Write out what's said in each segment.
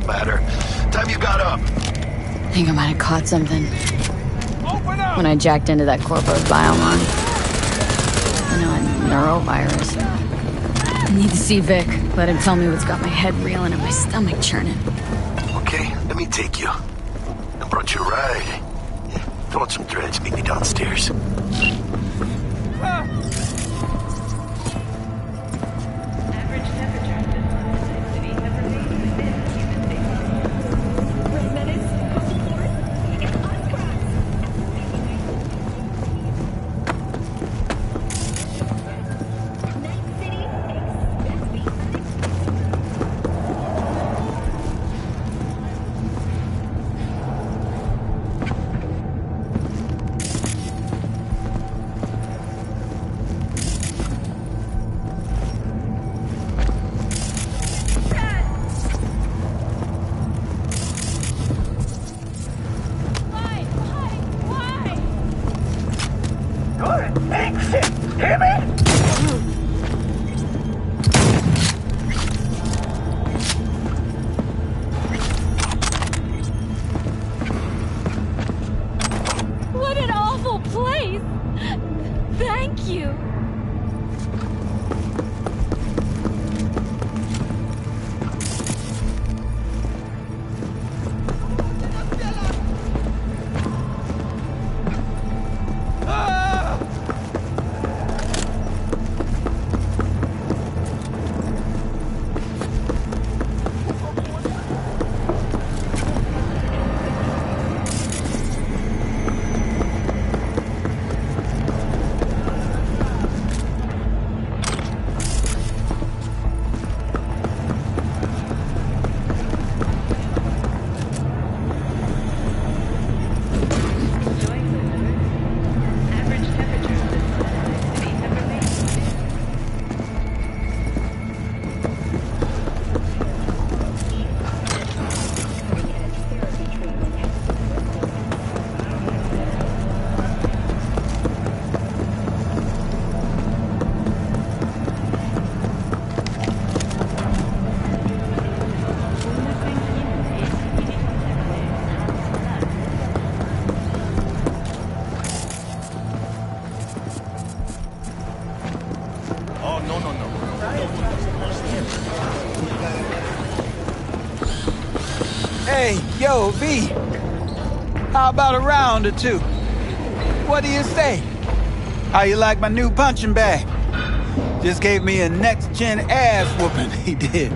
don't matter. Time you got up. I think I might have caught something. Open up! When I jacked into that corporate biomon. You know, a neurovirus. I need to see Vic. Let him tell me what's got my head reeling and my stomach churning. Okay, let me take you. I brought you a ride. Throw on some threads, meet me downstairs. What an awful place! Thank you! Hey, yo, V. How about a round or two? What do you say? How you like my new punching bag? Just gave me a next-gen ass whooping, he did.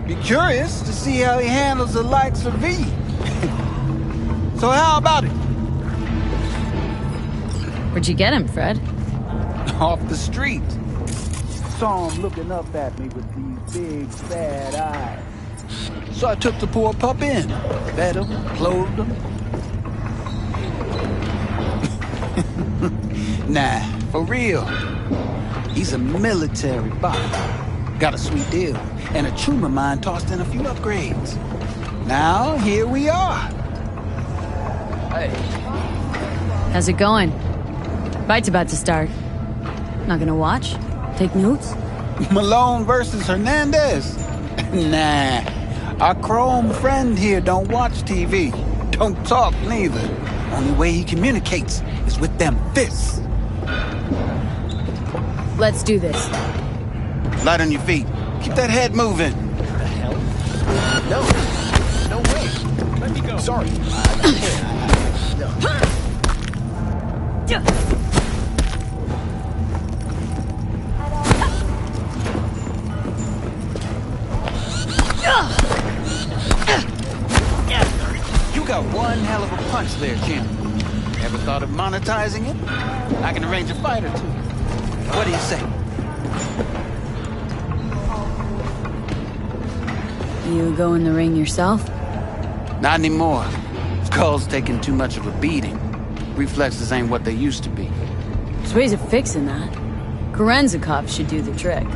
Be curious to see how he handles the likes of V. So how about it? Where'd you get him, Fred? Off the street. Saw him looking up at me with these big, sad eyes. So I took the poor pup in, fed him, clothed him. Nah, for real. He's a military bot. Got a sweet deal, and a tumor of mine tossed in a few upgrades. Now, here we are. Hey. How's it going? Fight's about to start. Not gonna watch? Take notes? Malone versus Hernandez? Nah. Our Chrome friend here don't watch TV. Don't talk neither. Only way he communicates is with them fists. Let's do this. Light on your feet. Keep that head moving. What the hell? No. No way. Let me go. Sorry. You got one hell of a punch there, champ. Ever thought of monetizing it? I can arrange a fight or two. What do you say? You go in the ring yourself? Not anymore. Skull's taking too much of a beating. Reflexes ain't what they used to be. There's ways of fixing that. Korenzikov should do the trick.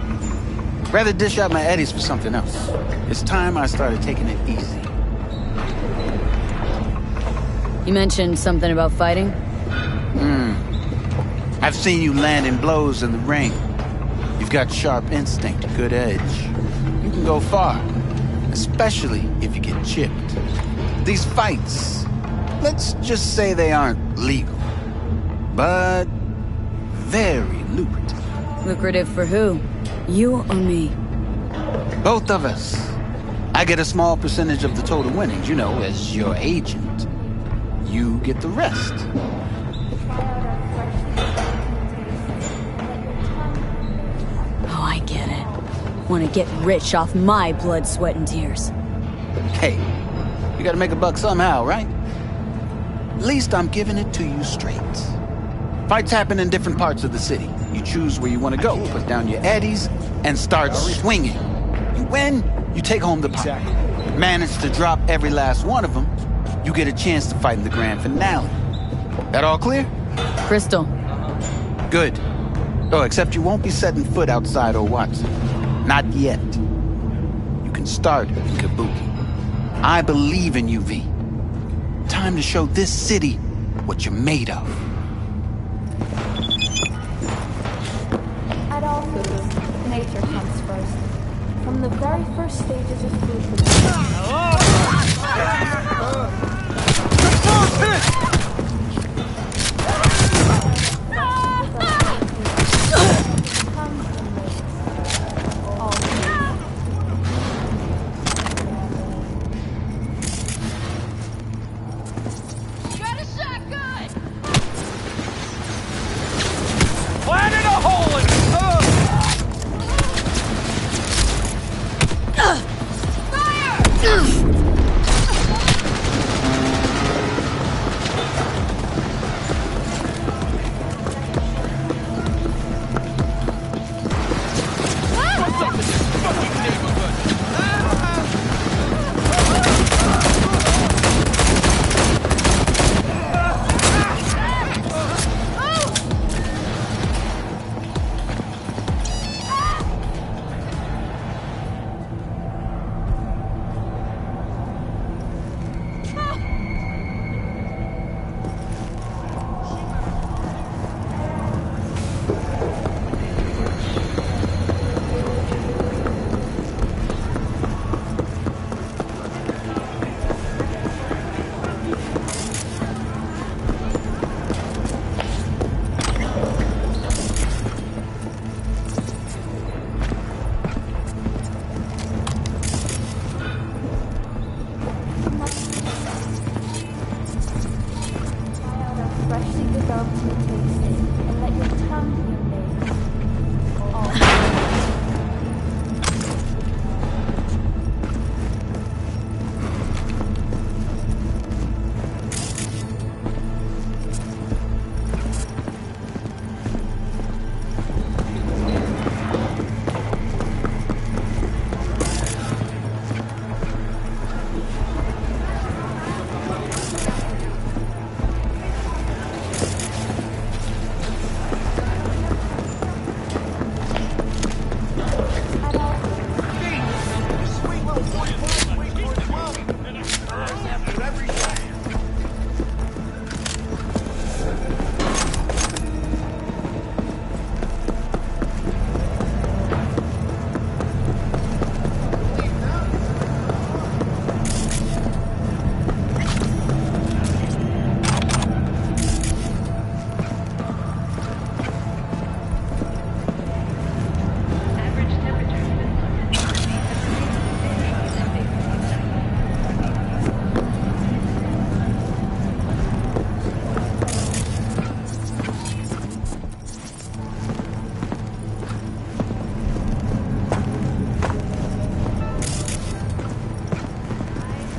Rather dish out my eddies for something else. It's time I started taking it easy. You mentioned something about fighting? I've seen you landing blows in the ring. You've got sharp instinct, good edge. You can go far, especially if you get chipped. These fights, let's just say they aren't legal, but very lucrative. Lucrative for who? You or me? Both of us. I get a small percentage of the total winnings, you know, as your agent. You get the rest. Oh, I get it. Want to get rich off my blood, sweat, and tears. Hey, you gotta make a buck somehow, right? At least I'm giving it to you straight. Fights happen in different parts of the city. You choose where you want to go, put down your eddies, and start swinging. You win, you take home the pot. Manage to drop every last one of them, you get a chance to fight in the grand finale. That all clear? Crystal. Good. Oh, except you won't be setting foot outside Watson. Not yet. You can start in Kabuki. I believe in you, V. Time to show this city what you're made of. At all foods, nature comes first. From the very first stages of food production. Got a shotgun! Planted a hole in it! What's up with this fucking neighborhood? Freshly developed taste, and let your tongue be amazed.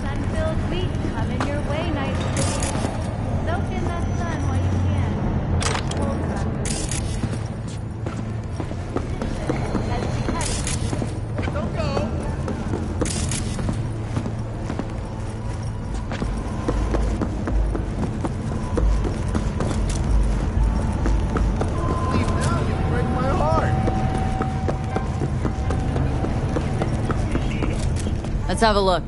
Sun-filled wheat coming your way, Night City. Soak in that sun while you can. Cold crackers. Don't go! Leave now, you break my heart! Let's have a look.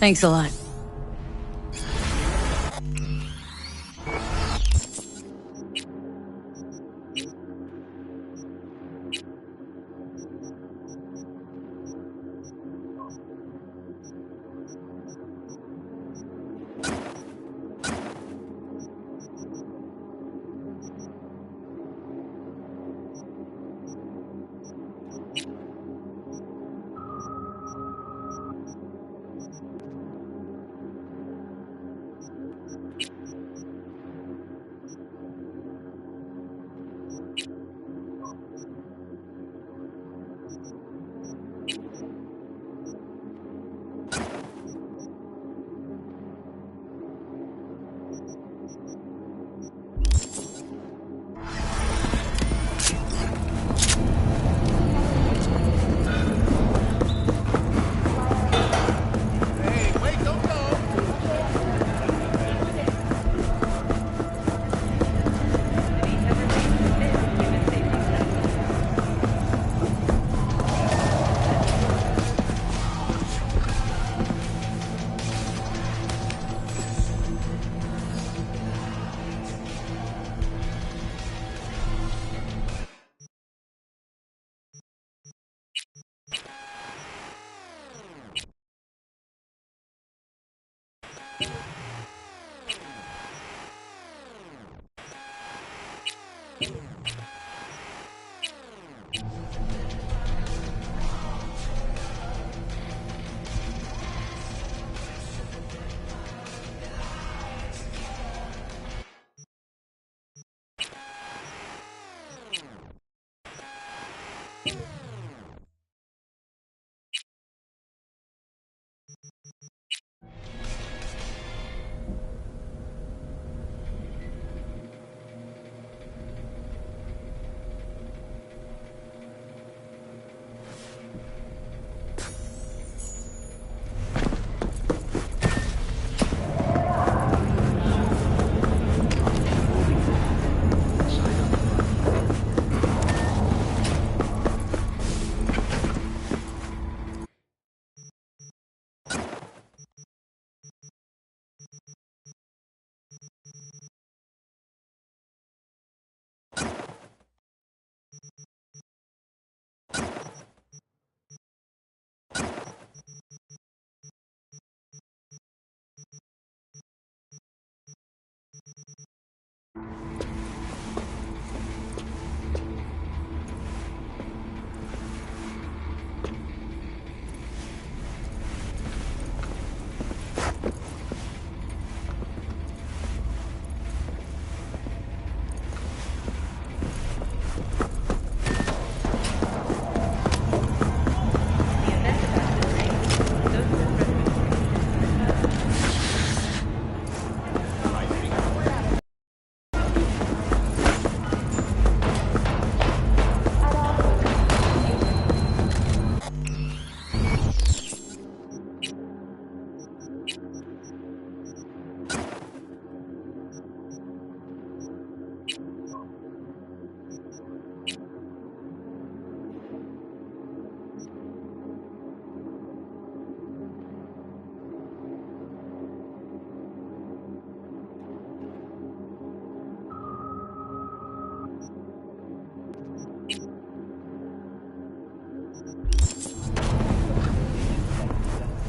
Thanks a lot. Hey, wait, don't go.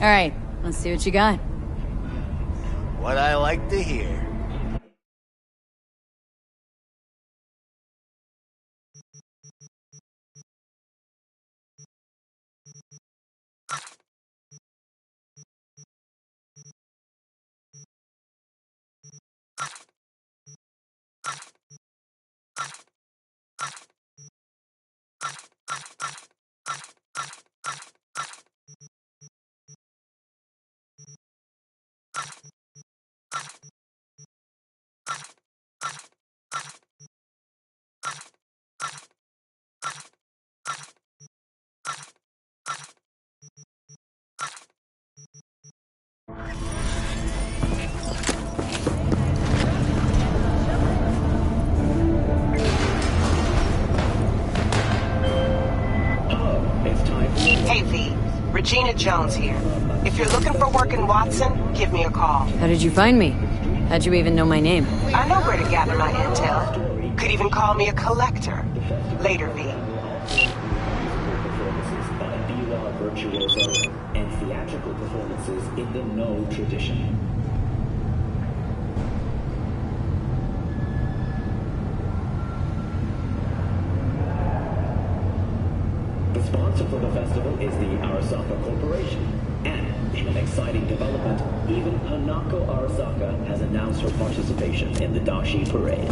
All right, let's see what you got. What I like to hear. Regina Jones here. If you're looking for work in Watson, give me a call. How did you find me? How'd you even know my name? I know where to gather my intel. Could even call me a collector. Later, V. Virtuoso and theatrical performances in the No tradition. The sponsor for the festival is the Arasaka Corporation. And in an exciting development, even Hanako Arasaka has announced her participation in the Dashi Parade.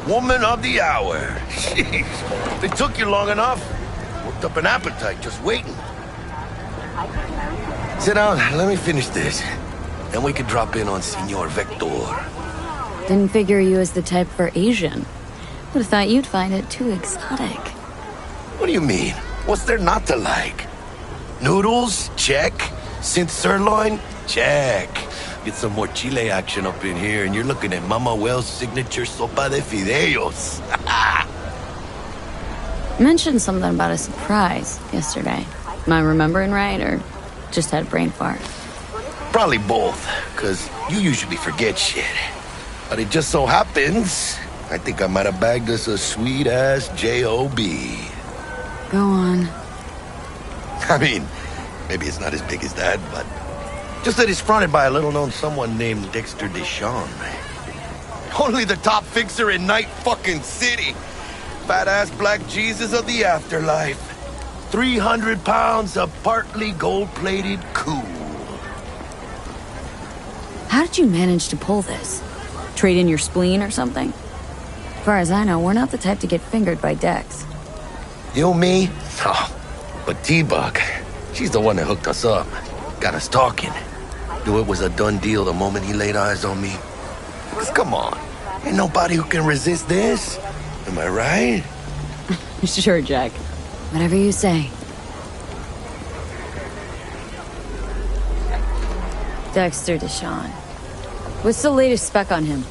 Woman of the hour. Jeez, if it took you long enough. Worked up an appetite just waiting. Sit down, let me finish this. Then we can drop in on Senor Vector. Didn't figure you as the type for Asian. Would've thought you'd find it too exotic. What do you mean? What's there not to like? Noodles? Check. Synth sirloin? Check. Get some more Chile action up in here, and you're looking at Mama Wells' signature sopa de fideos. Mentioned something about a surprise yesterday. Am I remembering right, or just had a brain fart? Probably both, because you usually forget shit. But it just so happens, I think I might have bagged us a sweet-ass J.O.B. Go on. I mean, maybe it's not as big as that, but just that it's fronted by a little-known someone named Dexter Deshawn. Only the top fixer in Night fucking City. Fat-ass black Jesus of the afterlife. 300 pounds of partly gold-plated cool. How did you manage to pull this? Trade in your spleen or something? As far as I know, we're not the type to get fingered by Dex. You, me? Oh, but T-Bug, she's the one that hooked us up. Got us talking. Knew it was a done deal the moment he laid eyes on me. Because come on, ain't nobody who can resist this. Am I right? Sure, Jack. Whatever you say. Dexter Deshawn. What's the latest spec on him?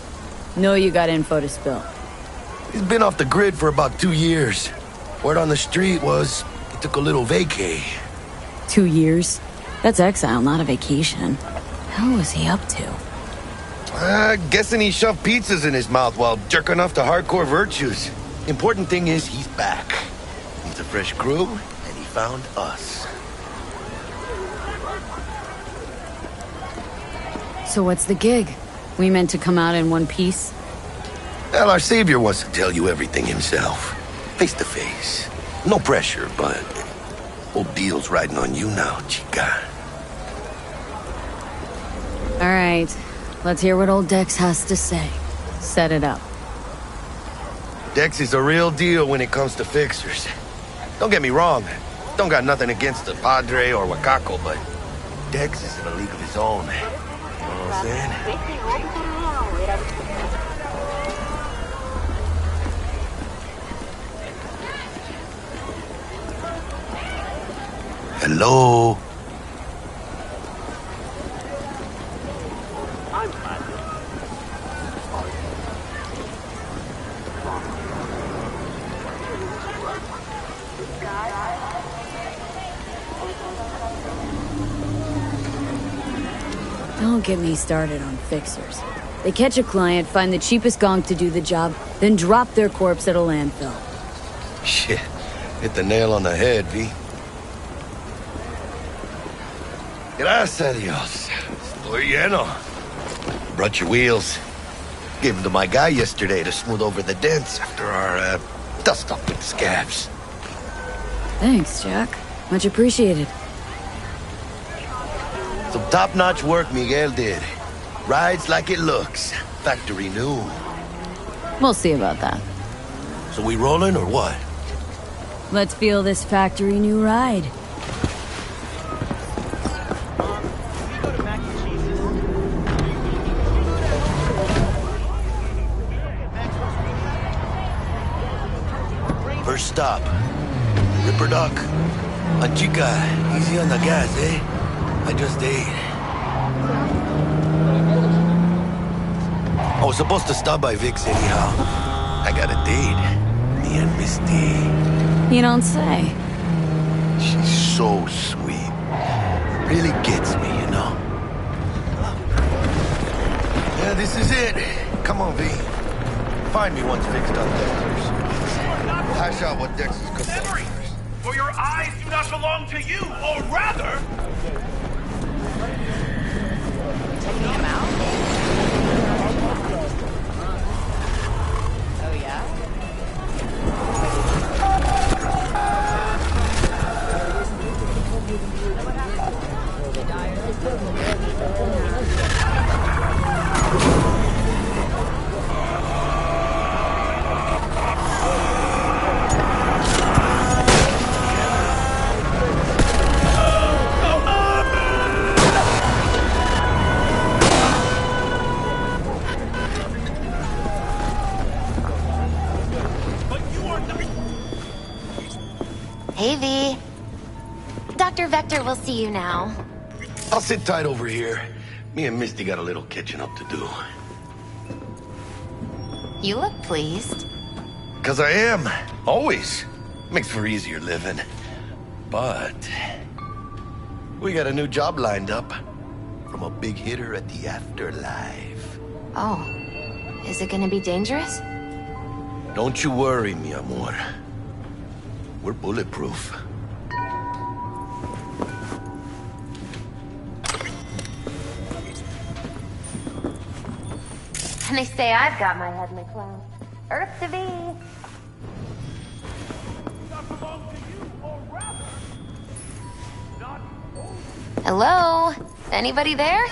Know you got info to spill. He's been off the grid for about 2 years. Word on the street was he took a little vacay. 2 years? That's exile, not a vacation. Hell was he up to? Guessing he shoved pizzas in his mouth while jerking off to hardcore virtues. Important thing is he's back. He's a fresh crew, and he found us. So what's the gig? We meant to come out in one piece? Well, our savior wants to tell you everything himself. Face to face. No pressure, but whole deal's riding on you now, chica. All right. Let's hear what old Dex has to say. Set it up. Dex is a real deal when it comes to fixers. Don't get me wrong. Don't got nothing against the Padre or Wakako, but Dex is in a league of his own. You know what I'm saying? Hello? Don't get me started on fixers. They catch a client, find the cheapest gonk to do the job, then drop their corpse at a landfill. Shit. Hit the nail on the head, V. Gracias a Dios. Estoy lleno. Brought your wheels. Gave them to my guy yesterday to smooth over the dents after our Dust off with scabs. Thanks, Jack. Much appreciated. Some top-notch work Miguel did. Rides like it looks. Factory new. We'll see about that. So we rolling or what? Let's feel this factory new ride. First stop. Ripper Duck. Chica, easy on the gas, eh? I just ate. I was supposed to stop by Vic's anyhow. I got a date. Me and Misty. You don't say. She's so sweet. Really gets me, you know? Yeah, this is it. Come on, V. Find me once Vic's done Dexter's. Hash out what Dexter's cooked up first. For your eyes do not belong to you, or rather... Taking him out? Oh, yeah? Hey, V. Dr. Vector will see you now. I'll sit tight over here. Me and Misty got a little catching up to do. You look pleased. 'Cause I am. Always. Makes for easier living. But... we got a new job lined up. From a big hitter at the afterlife. Oh. Is it gonna be dangerous? Don't you worry, mi amor. We're bulletproof. And they say I've got my head in the clouds. Earth to be. Hello? Anybody there?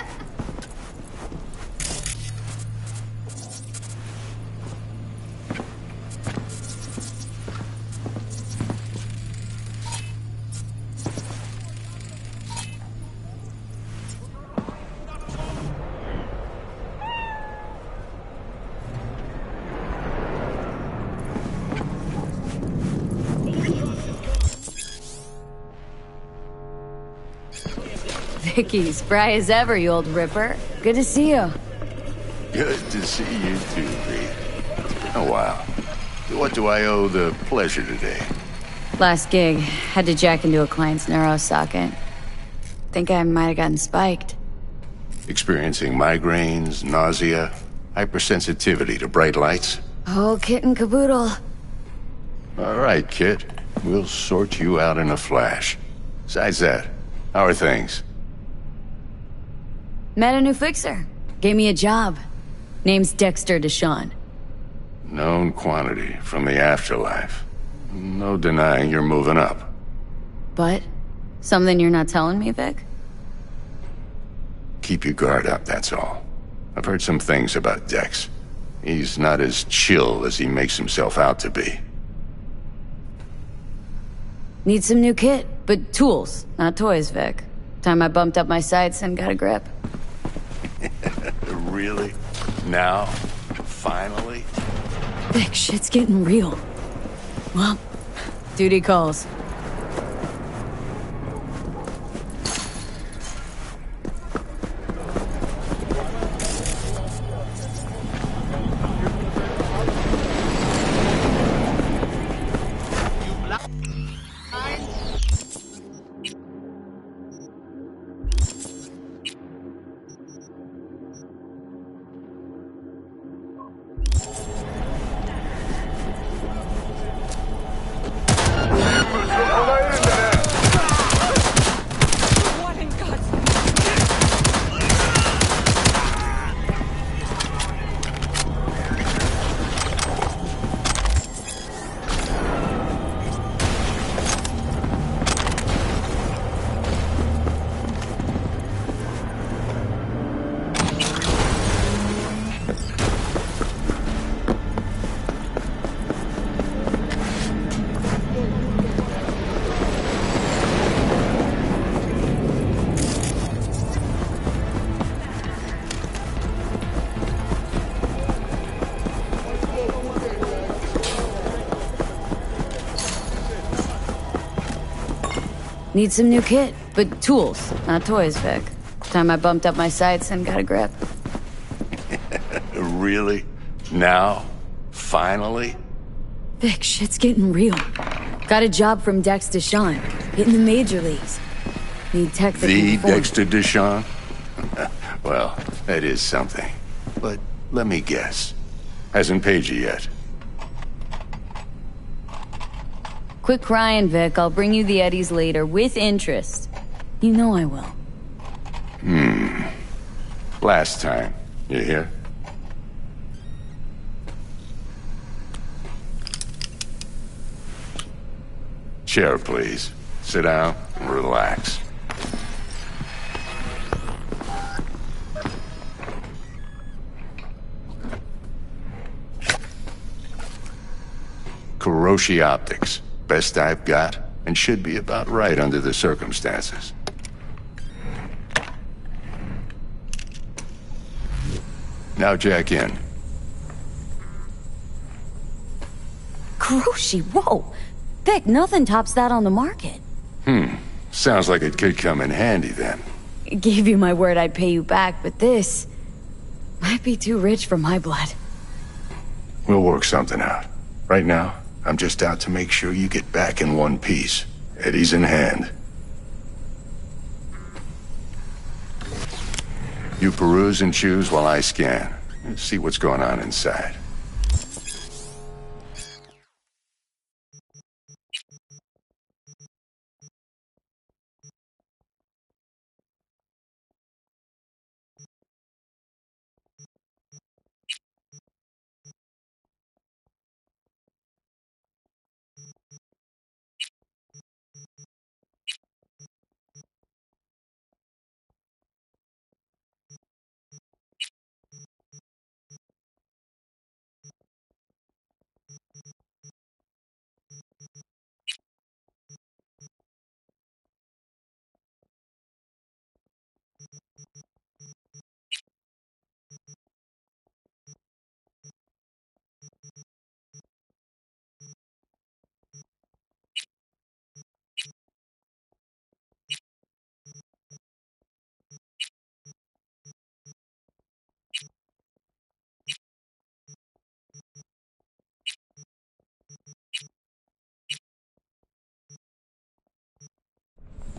Vicky, spry as ever, you old ripper. Good to see you. Good to see you too, V. It's been a while. What do I owe the pleasure today? Last gig, had to jack into a client's neuro socket. Think I might have gotten spiked. Experiencing migraines, nausea, hypersensitivity to bright lights? Oh, kit and caboodle. All right, Kit. We'll sort you out in a flash. Besides that, how are things? Met a new fixer. Gave me a job. Name's Dexter Deshawn. Known quantity from the afterlife. No denying you're moving up. But? Something you're not telling me, Vic? Keep your guard up, that's all. I've heard some things about Dex. He's not as chill as he makes himself out to be. Need some new kit, but tools, not toys, Vic. Time I bumped up my sights and got a grip. Really? Now? Finally? Vic, shit's getting real. Well, duty calls. Need some new kit, but tools, not toys, Vic. Time I bumped up my sights and got a grip. Really? Now? Finally? Vic, shit's getting real. Got a job from Dex Deshawn, hitting the major leagues. Need tech that The can perform. Dexter Deshawn? Well, that is something. But let me guess. Hasn't paid you yet. Quit crying, Vic. I'll bring you the Eddies later, with interest. You know I will. Last time. You hear? Chair, please. Sit down and relax. Kuroshi Optics. Best I've got, and should be about right under the circumstances. Now jack in. Kuroshi, whoa! Vic, nothing tops that on the market. Sounds like it could come in handy then. Gave you my word I'd pay you back, but this might be too rich for my blood. We'll work something out. Right now, I'm just out to make sure you get back in one piece. Eddie's in hand. You peruse and choose while I scan. See what's going on inside.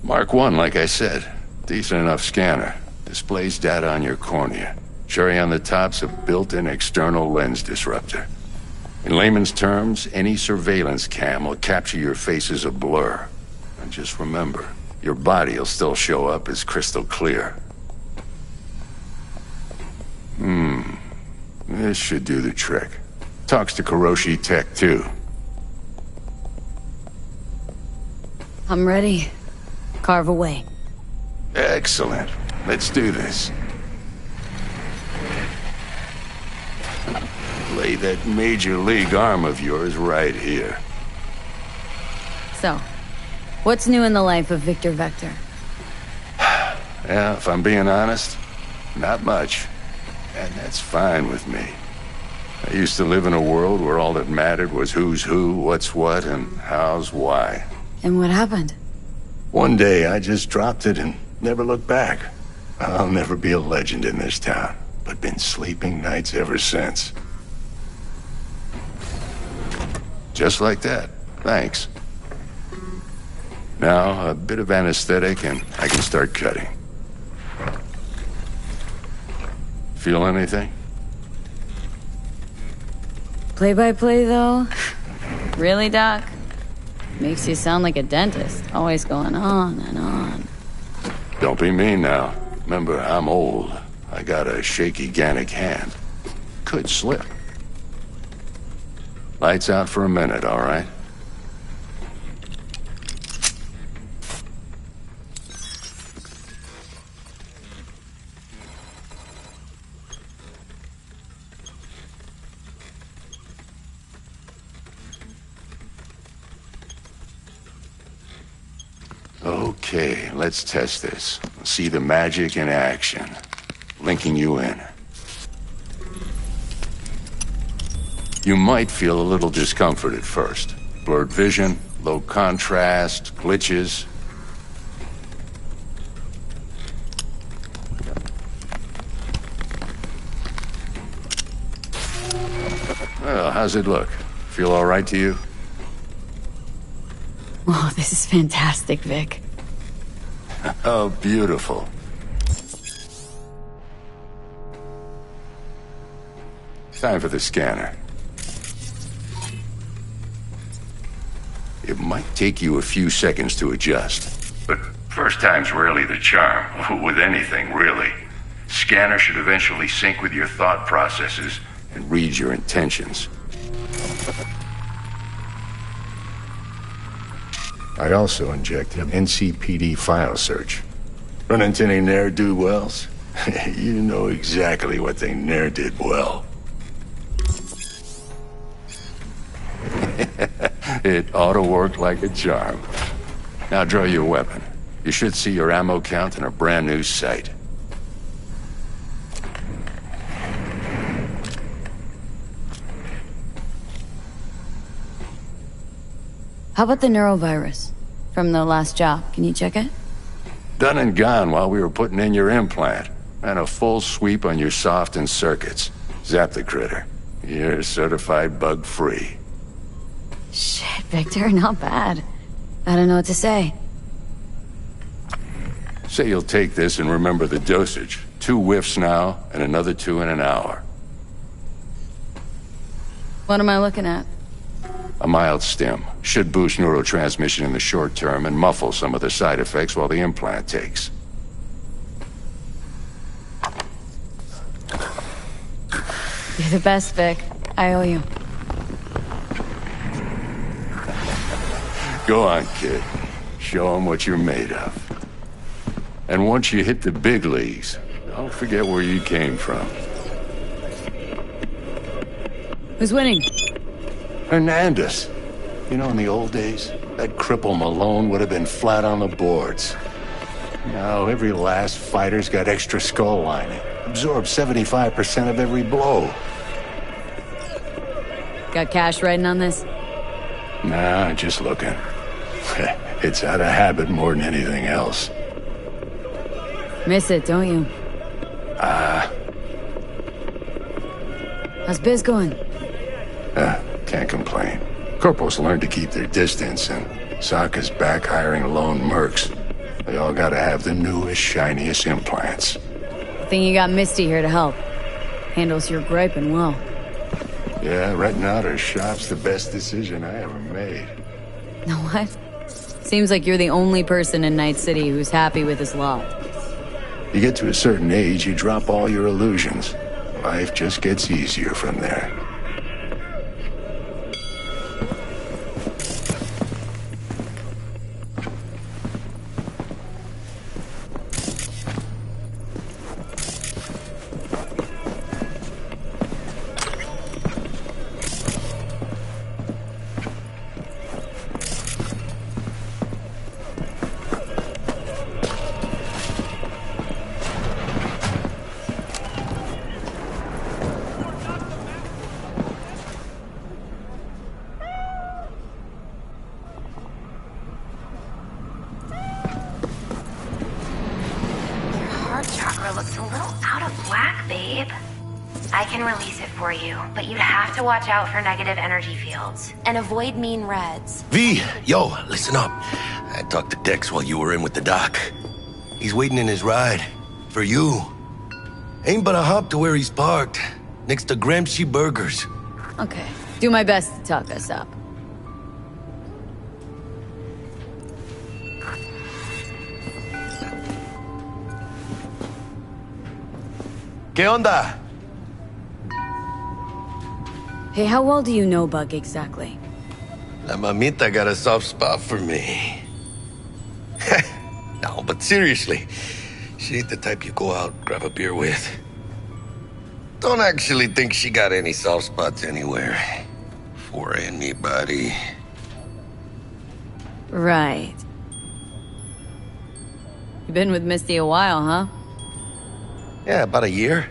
Mark 1, like I said. Decent enough scanner. Displays data on your cornea. Cherry on the top's a built-in external lens disruptor. In layman's terms, any surveillance cam will capture your face as a blur. And just remember, your body will still show up as crystal clear. This should do the trick. Talks to Kuroshi Tech, too. I'm ready. Carve away. Excellent. Let's do this. Lay that major league arm of yours right here. So, what's new in the life of Victor Vector? Yeah, if I'm being honest, not much. And that's fine with me. I used to live in a world where all that mattered was who's who, what's what, and how's why. And what happened? One day, I just dropped it and never looked back. I'll never be a legend in this town, but been sleeping nights ever since. Just like that. Thanks. Now, a bit of anesthetic and I can start cutting. Feel anything? Play-by-play, though? Really, Doc? Makes you sound like a dentist, always going on and on. Don't be mean now. Remember, I'm old. I got a shaky Gannic hand. Could slip. Lights out for a minute, all right? Okay, let's test this. See the magic in action. Linking you in. You might feel a little discomfort at first. Blurred vision, low contrast, glitches. How's it look? Feel all right to you? Oh, this is fantastic, Vic. Oh, beautiful. Time for the scanner. It might take you a few seconds to adjust. But first time's rarely the charm, with anything, really. Scanner should eventually sync with your thought processes and read your intentions. I also inject an NCPD file search. Run into any ne'er-do-wells? You know exactly what they ne'er did well. It ought to work like a charm. Now draw your weapon. You should see your ammo count in a brand new sight. How about the neurovirus from the last job? Can you check it? Done and gone while we were putting in your implant. And a full sweep on your soft and circuits. Zap the critter. You're certified bug-free. Shit, Victor, not bad. I don't know what to say. Say you'll take this and remember the dosage. 2 whiffs now, and another 2 in an hour. What am I looking at? A mild stim. Should boost neurotransmission in the short term and muffle some of the side effects while the implant takes. You're the best, Vic. I owe you. Go on, kid. Show 'em what you're made of. And once you hit the big leagues, don't forget where you came from. Who's winning? Hernandez. You know, in the old days, that cripple Malone would have been flat on the boards. Now, every last fighter's got extra skull lining. Absorbs 75% of every blow. Got cash writing on this? Nah, just looking. It's out of habit more than anything else. Miss it, don't you? How's biz going? Can't complain. Corporals learn to keep their distance, and Sokka's back hiring lone mercs. They all gotta have the newest, shiniest implants. I think you got Misty here to help. Handles your griping well. Yeah, renting out her shop's the best decision I ever made. Know what? Seems like you're the only person in Night City who's happy with his lot. You get to a certain age, you drop all your illusions. Life just gets easier from there. Looks a little out of whack, babe. I can release it for you, but you'd have to watch out for negative energy fields and avoid mean reds. V, yo, listen up. I talked to Dex while you were in with the doc. He's waiting in his ride. For you. Ain't but a hop to where he's parked. Next to Gramsci Burgers. Okay. Do my best to talk us up. ¿Qué onda? Hey, how well do you know Bug exactly? La mamita got a soft spot for me. No, but seriously, she ain't the type you go out, grab a beer with. Don't actually think she got any soft spots anywhere. For anybody. Right. You've been with Misty a while, huh? Yeah, about a year.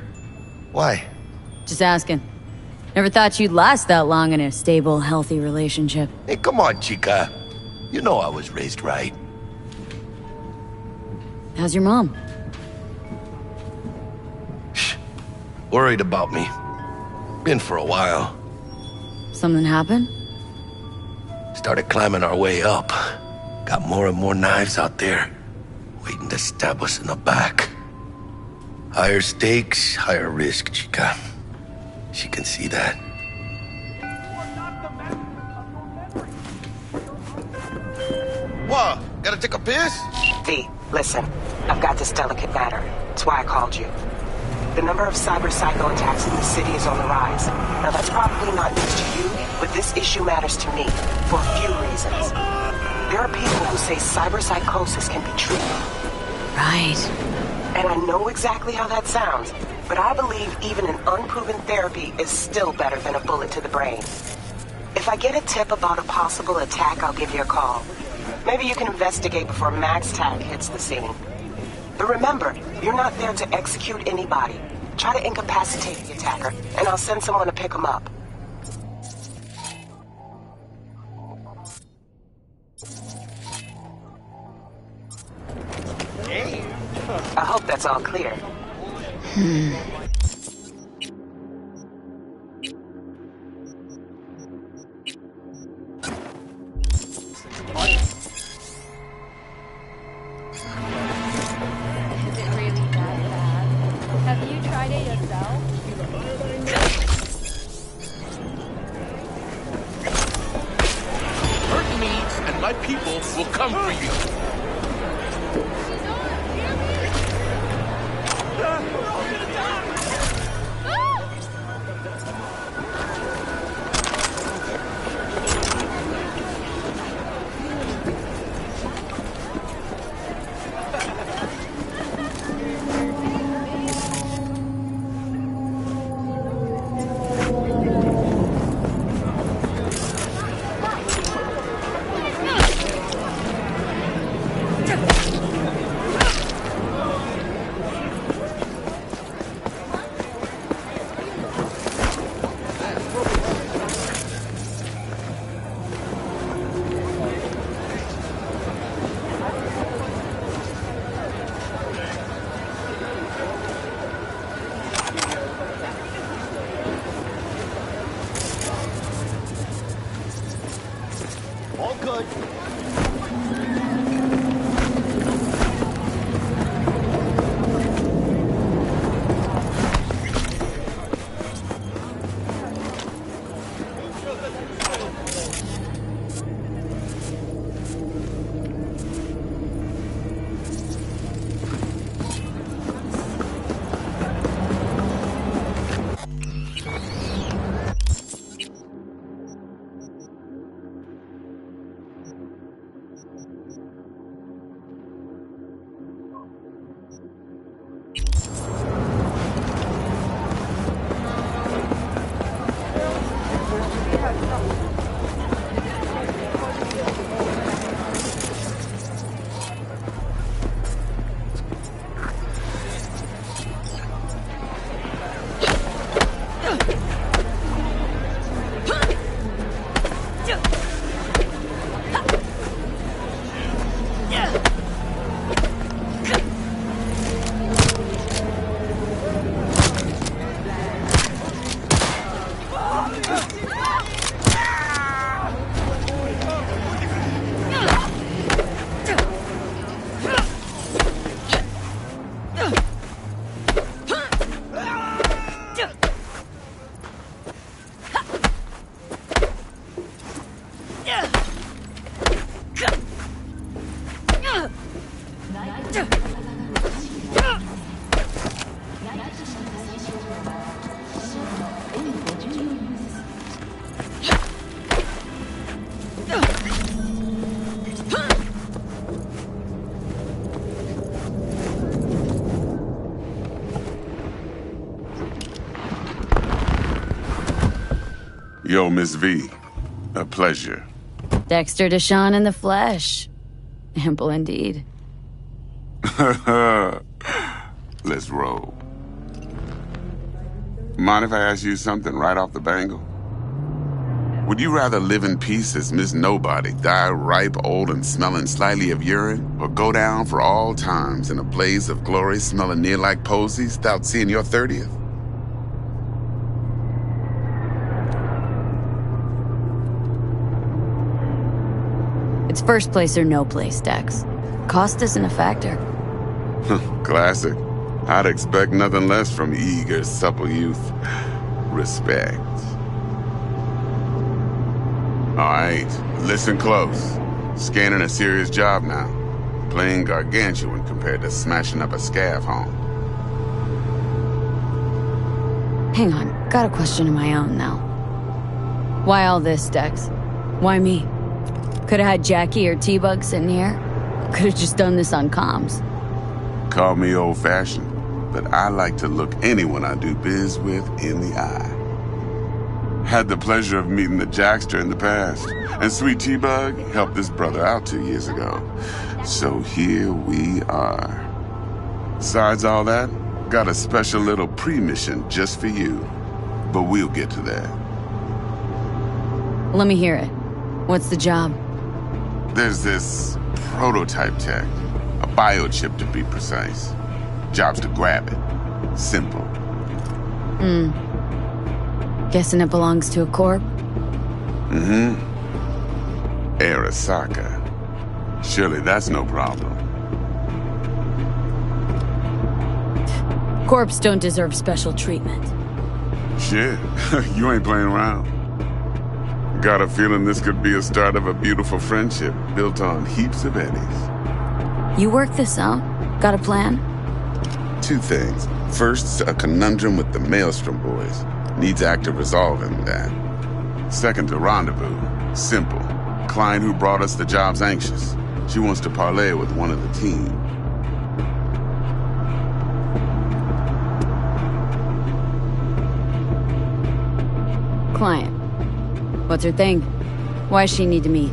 Why? Just asking. Never thought you'd last that long in a stable, healthy relationship. Hey, come on, chica. You know I was raised right. How's your mom? Worried about me. Been for a while. Something happened? Started climbing our way up. Got more and more knives out there, waiting to stab us in the back. Higher stakes, higher risk, chica. She can see that. What? Gotta take a piss? V, listen. I've got this delicate matter. That's why I called you. The number of cyber psycho attacks in the city is on the rise. Now that's probably not news to you, but this issue matters to me for a few reasons. There are people who say cyber psychosis can be treated. Right. And I know exactly how that sounds, but I believe even an unproven therapy is still better than a bullet to the brain. If I get a tip about a possible attack, I'll give you a call. Maybe you can investigate before Max Tack hits the scene. But remember, you're not there to execute anybody. Try to incapacitate the attacker, and I'll send someone to pick him up. I hope that's all clear. Is it really that bad? Have you tried it yourself? Hurt me, and my people will come for you. All good. Yo, Miss V. A pleasure. Dexter Deshawn in the flesh. Ample indeed. Let's roll. Mind if I ask you something right off the bangle? Would you rather live in peace as Miss Nobody, die ripe, old, and smelling slightly of urine, or go down for all times in a blaze of glory smelling near like posies without seeing your 30th? It's first place or no place, Dex. Cost isn't a factor. Classic. I'd expect nothing less from eager, supple youth. Respect. Alright, listen close. Scanning a serious job now. Playing gargantuan compared to smashing up a scav home. Hang on, got a question of my own now. Why all this, Dex? Why me? Could've had Jackie or T-Bug sitting here. Could've just done this on comms. Call me old-fashioned, but I like to look anyone I do biz with in the eye. Had the pleasure of meeting the Jackster in the past, and Sweet T-Bug helped this brother out 2 years ago. So here we are. Besides all that, got a special little pre-mission just for you. But we'll get to that. Let me hear it. What's the job? There's this prototype tech. A biochip to be precise. Job's to grab it. Simple. Guessing it belongs to a corp? Mm-hmm. Arasaka. Surely that's no problem. Corps don't deserve special treatment. Shit, you ain't playing around. Got a feeling this could be a start of a beautiful friendship built on heaps of eddies. You work this out? Got a plan? 2 things. First, a conundrum with the Maelstrom boys. Needs active resolving that. Second, a rendezvous. Simple. Client who brought us the job's anxious. She wants to parlay with one of the team. Client. What's her thing? Why does she need to meet?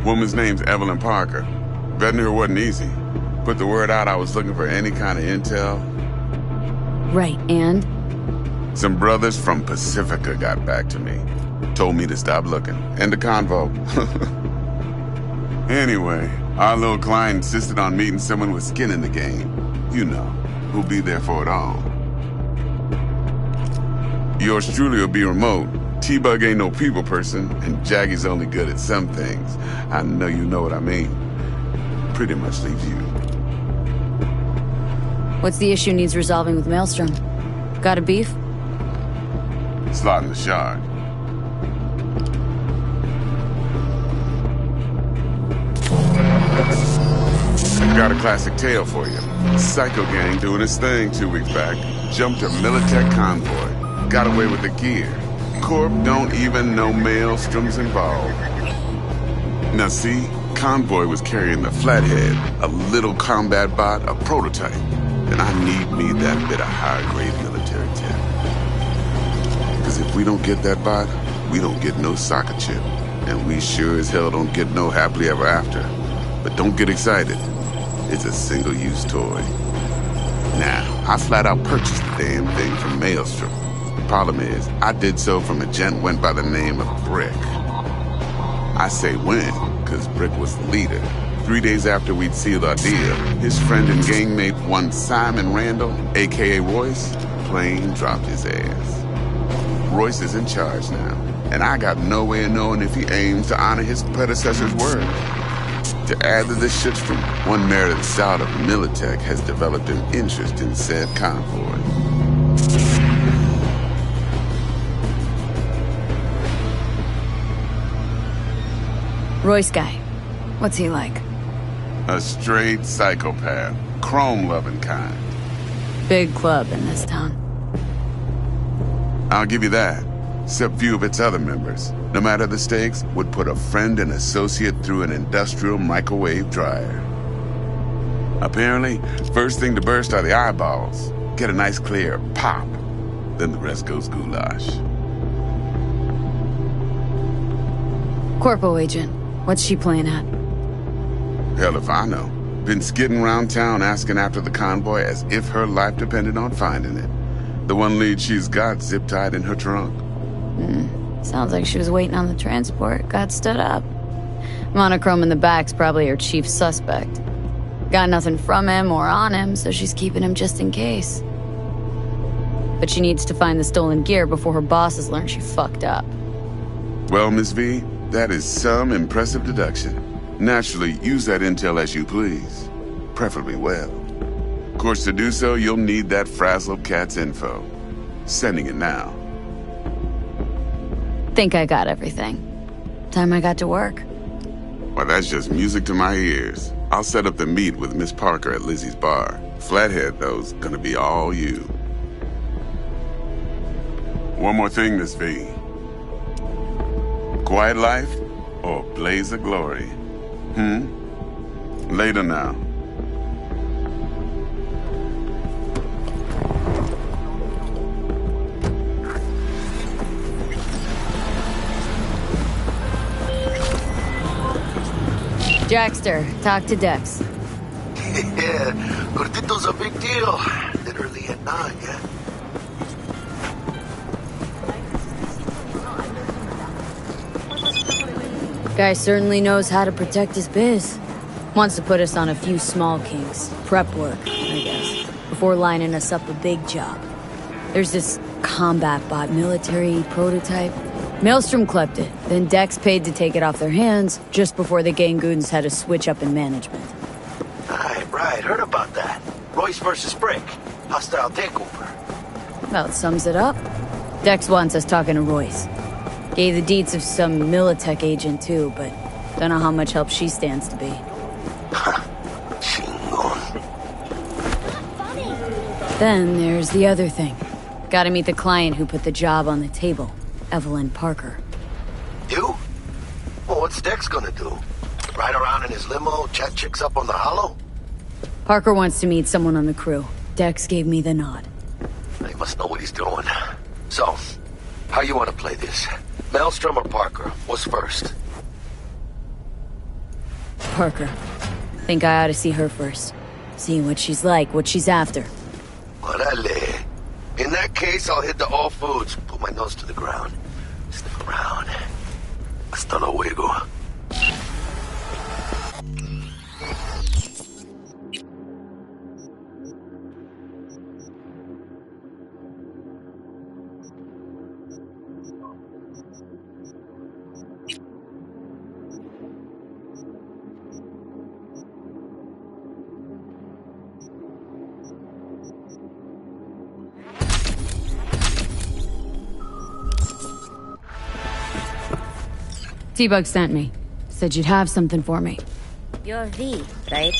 Woman's name's Evelyn Parker. Vetting her wasn't easy. Put the word out I was looking for any kind of intel. Right, and? Some brothers from Pacifica got back to me. Told me to stop looking. End the convo. Anyway, our little client insisted on meeting someone with skin in the game. You know, who'll be there for it all. Yours truly will be remote. T-Bug ain't no people person, and Jaggy's only good at some things. I know you know what I mean. Pretty much leaves you. What's the issue needs resolving with Maelstrom? Got a beef? Slotting the shard. Got a classic tale for you. Psycho gang doing his thing 2 weeks back. Jumped a Militech convoy. Got away with the gear. Corp don't even know Maelstrom's involved. Now see, convoy was carrying the Flathead, a little combat bot, a prototype. And I need me that bit of high-grade military tech. Because if we don't get that bot, we don't get no soccer chip. And we sure as hell don't get no happily ever after. But don't get excited. It's a single-use toy. Now, I flat out purchased the damn thing from Maelstrom. Problem is, I did so from a gent went by the name of Brick. I say when, because Brick was the leader. 3 days after we'd sealed our deal, his friend and gangmate, one Simon Randall, a.k.a. Royce, plain dropped his ass. Royce is in charge now, and I got no way of knowing if he aims to honor his predecessor's word. To add to this shitstorm, one merited scout of Militech has developed an interest in said convoy. Royce guy. What's he like? A straight psychopath. Chrome-loving kind. Big club in this town. I'll give you that. Except few of its other members, no matter the stakes, would put a friend and associate through an industrial microwave dryer. Apparently, first thing to burst are the eyeballs. Get a nice clear pop. Then the rest goes goulash. Corpo agent. What's she playing at? Hell if I know. Been skidding around town asking after the convoy as if her life depended on finding it. The one lead she's got zip-tied in her trunk. Sounds like she was waiting on the transport, got stood up. Monochrome in the back's probably her chief suspect. Got nothing from him or on him, so she's keeping him just in case. But she needs to find the stolen gear before her bosses learn she fucked up. Well, Miss V, that is some impressive deduction. Naturally, use that intel as you please, preferably well. Of course, to do so, you'll need that frazzled cat's info. Sending it now. Think I got everything. Time I got to work. Well, that's just music to my ears. I'll set up the meet with Miss Parker at Lizzie's bar. Flathead, though's gonna be all you. One more thing, Miss V. Quiet life or blaze of glory? Later now. Jackster, talk to Dex. Yeah, Gordito's a big deal. Literally at 9, yeah? Guy certainly knows how to protect his biz. Wants to put us on a few small kinks. Prep work, I guess. Before lining us up a big job. There's this combat bot military prototype. Maelstrom clept it, then Dex paid to take it off their hands just before the Gangoons had a switch up in management. Right, heard about that. Royce versus Brick. Hostile takeover. About sums it up. Dex wants us talking to Royce. Gave the deeds of some Militech agent too, but don't know how much help she stands to be. Then there's the other thing. Gotta meet the client who put the job on the table. Evelyn Parker. You? Well, what's Dex gonna do? Ride around in his limo, chat chicks up on the hollow? Parker wants to meet someone on the crew. Dex gave me the nod. He must know what he's doing. So, how you want to play this? Maelstrom or Parker? What's first? Parker. Think I ought to see her first. See what she's like, what she's after. Orale. In that case, I'll hit the all foods. Put my nose to the ground. Sniff around. Hasta luego. T-Bug sent me. Said you'd have something for me. You're V, right?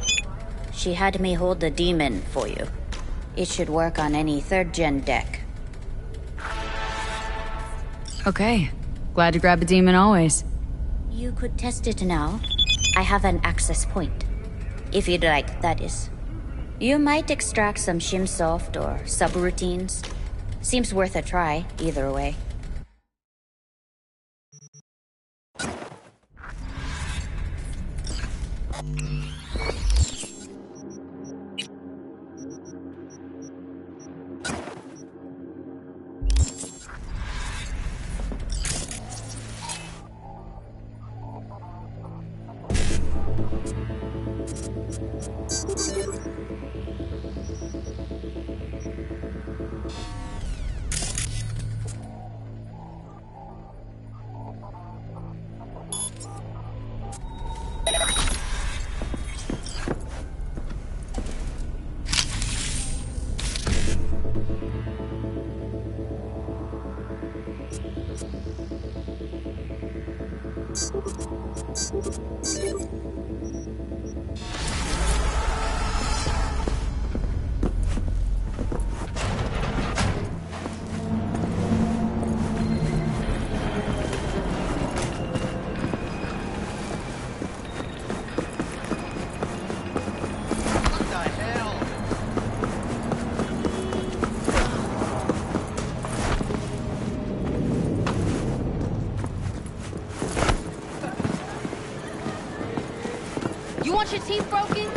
She had me hold the demon for you. It should work on any 3rd-gen deck. Okay. Glad to grab a demon always. You could test it now. I have an access point. If you'd like, that is. You might extract some shimsoft or subroutines. Seems worth a try, either way. You want your teeth broken?